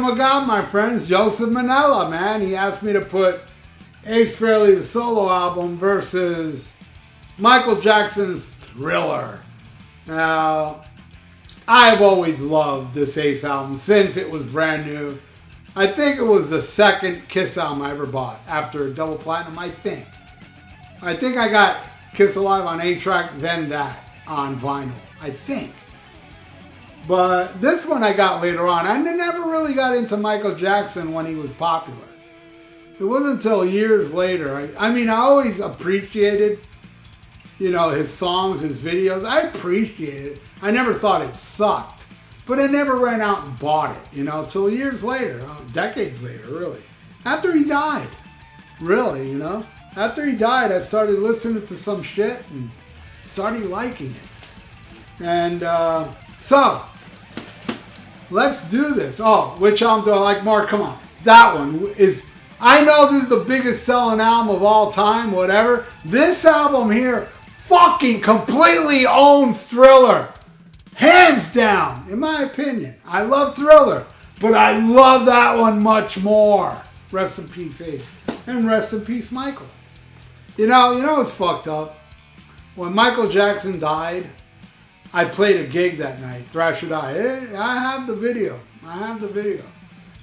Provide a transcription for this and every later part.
talking about my friends, Joseph Manella, man. He asked me to put Ace Frehley, the solo album, versus Michael Jackson's Thriller. Now, I've always loved this Ace album since it was brand new. I think it was the second Kiss album I ever bought after Double Platinum, I think. I think I got Kiss Alive on 8-track, then that on vinyl, I think. But this one I got later on. I never really got into Michael Jackson when he was popular. It wasn't until years later. I mean, I always appreciated, you know, his songs, his videos. I appreciated it. I never thought it sucked. But I never ran out and bought it, you know, till years later, decades later, really. After he died, really, you know. After he died, I started listening to some shit and started liking it. And so, let's do this. Oh, which album do I like more? Come on. That one is, I know this is the biggest selling album of all time, whatever. This album here fucking completely owns Thriller. Hands down, in my opinion. I love Thriller, but I love that one much more. Rest in peace, Ace. And rest in peace, Michael. You know what's fucked up? When Michael Jackson died, I played a gig that night, Thrash or Die. I have the video.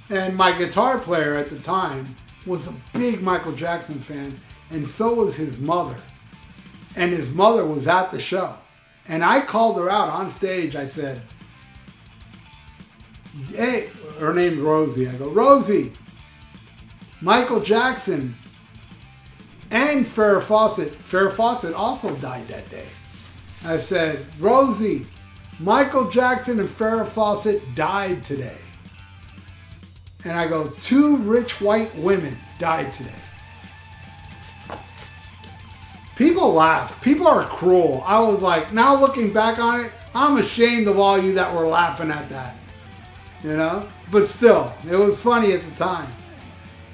And my guitar player at the time was a big Michael Jackson fan, and so was his mother. And his mother was at the show. And I called her out on stage. I said, hey, her name's Rosie. I go, Rosie, Michael Jackson and Farrah Fawcett also died that day. I said, Rosie, Michael Jackson and Farrah Fawcett died today. And I go, 2 rich white women died today. People laughed. People are cruel. I was like, now looking back on it, I'm ashamed of all you that were laughing at that. You know? But still, it was funny at the time.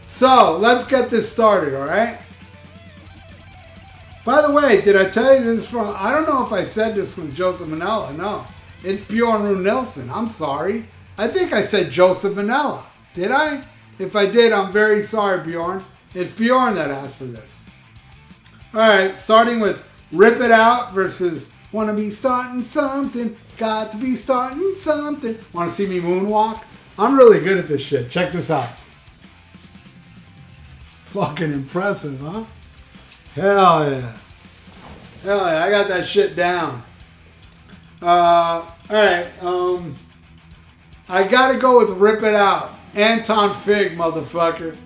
So, let's get this started, alright? By the way, did I tell you this from, I don't know if I said this with Joseph Manella. No. It's Bjørn-Rune Nilsen. I'm sorry. I think I said Joseph Manella. Did I? If I did, I'm very sorry, Bjorn. It's Bjorn that asked for this. Alright, starting with Rip It Out versus Wanna Be Starting Something, Got to Be Starting Something. Wanna see me moonwalk? I'm really good at this shit. Check this out. Fucking impressive, huh? Hell yeah. Hell yeah, I got that shit down. Alright, I gotta go with Rip It Out. Anton Fig, motherfucker.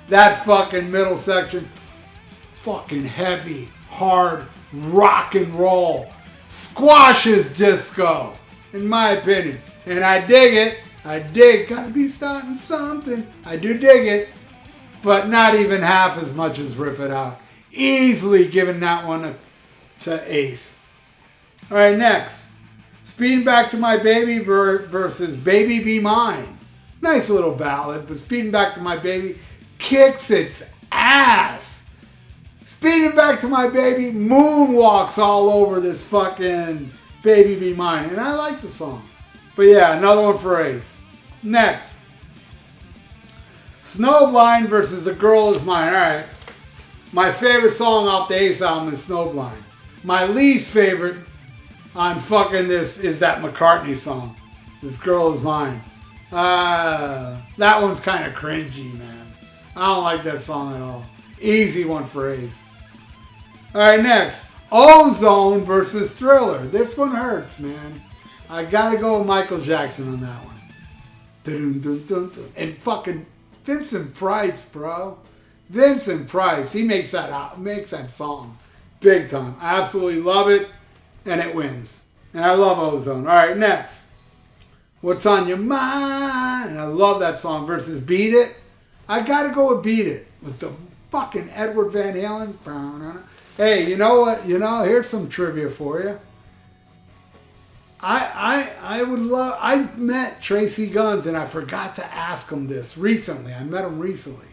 That fucking middle section. Fucking heavy, hard, rock and roll. Squashes disco, in my opinion. And I dig it. Gotta be starting something. I do dig it. But not even half as much as Rip It Out. Easily giving that one to Ace. Alright, next. Speeding Back to My Baby versus Baby Be Mine. Nice little ballad, but Speeding Back to My Baby kicks its ass. Speeding Back to My Baby moonwalks all over this fucking Baby Be Mine. And I like the song. But yeah, another one for Ace. Next. Snowblind versus A Girl Is Mine. Alright. My favorite song off the Ace album is Snowblind. My least favorite on fucking this is that McCartney song. This Girl Is Mine. That one's kind of cringy, man. I don't like that song at all. Easy one for Ace. Alright, next. Ozone versus Thriller. This one hurts, man. I gotta go with Michael Jackson on that one. Dun-dun-dun-dun. And fucking Vincent Price, bro. Vincent Price. He makes that song big time. I absolutely love it. And it wins. And I love Ozone. Alright, next. What's on Your Mind? I love that song. Versus Beat It. I gotta go with Beat It. With the fucking Edward Van Halen. Hey, you know what? Here's some trivia for you. I met Tracy Guns and I forgot to ask him this recently. I met him recently.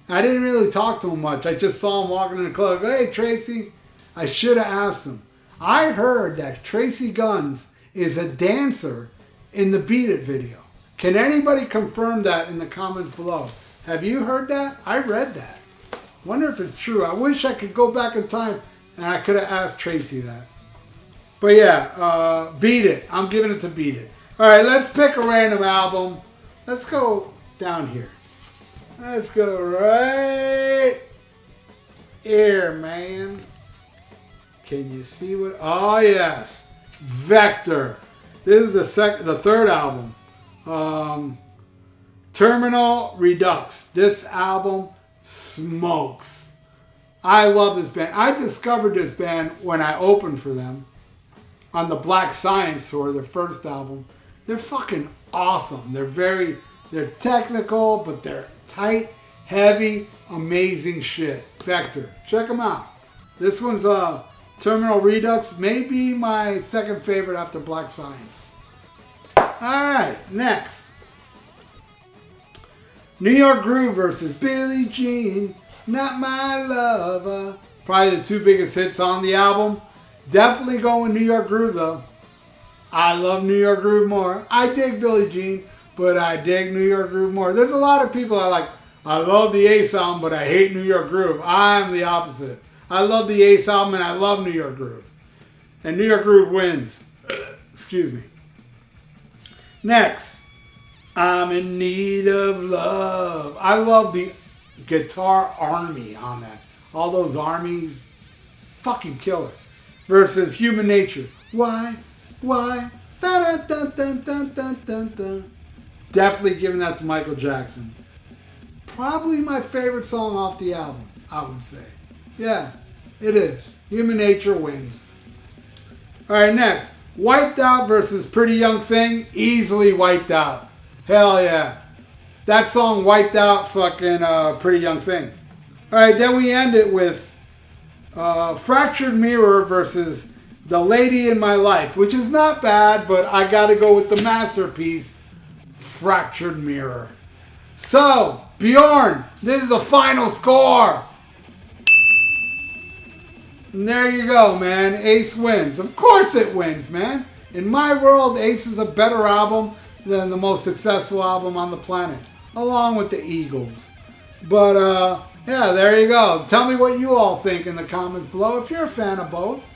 I didn't really talk to him much. I just saw him walking in the club. Hey, Tracy. I should have asked him. I heard that Tracy Guns is a dancer in the Beat It video. Can anybody confirm that in the comments below? Have you heard that? I read that. Wonder if it's true. I wish I could go back in time and I could have asked Tracy that. But yeah, Beat It. I'm giving it to Beat It. All right, let's pick a random album. Let's go down here. Let's go right here, man. Can you see what? Oh, yes. Vector. This is the third album. Terminal Redux. This album smokes. I love this band. I discovered this band when I opened for them on the Black Science tour, their first album. They're fucking awesome. They're technical, but they're tight, heavy, amazing shit. Vector. Check them out. This one's Terminal Redux. Maybe my second favorite after Black Science. Alright, next. New York Groove versus Billie Jean, Not My Lover. Probably the two biggest hits on the album. Definitely going New York Groove though. I love New York Groove more. I dig Billie Jean, but I dig New York Groove more. There's a lot of people I like. I love the Ace album, but I hate New York Groove. I'm the opposite. I love the Ace album and I love New York Groove. And New York Groove wins. Excuse me. Next. I'm in need of love. I love the guitar army on that. All those armies. Fucking killer. Versus Human Nature. Why? Dun, dun, dun, dun, dun, dun, dun. Definitely giving that to Michael Jackson. Probably my favorite song off the album, I would say. Yeah, it is. Human Nature wins. Alright, next. Wiped Out versus Pretty Young Thing. Easily Wiped Out. Hell yeah. That song wiped out fucking Pretty Young Thing. Alright, then we end it with Fractured Mirror versus The Lady in My Life, which is not bad, but I gotta go with the masterpiece, Fractured Mirror. So, Bjorn, this is the final score. And there you go, man. Ace wins. Of course it wins, man. In my world, Ace is a better album than the most successful album on the planet, along with the Eagles. But, yeah, there you go. Tell me what you all think in the comments below if you're a fan of both.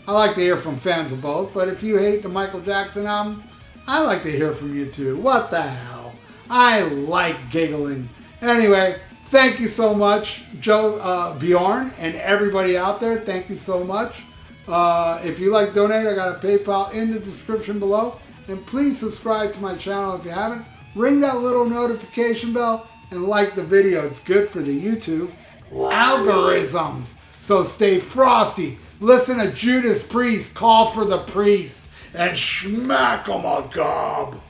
I like to hear from fans of both, but if you hate the Michael Jackson album, I like to hear from you too. What the hell? I like giggling. Anyway, thank you so much, Bjorn, and everybody out there. Thank you so much. If you like donate, I got a PayPal in the description below. And please subscribe to my channel if you haven't. Ring that little notification bell and like the video. It's good for the YouTube algorithms. So stay frosty. Listen to Judas Priest call for the priest and smack 'em a gob.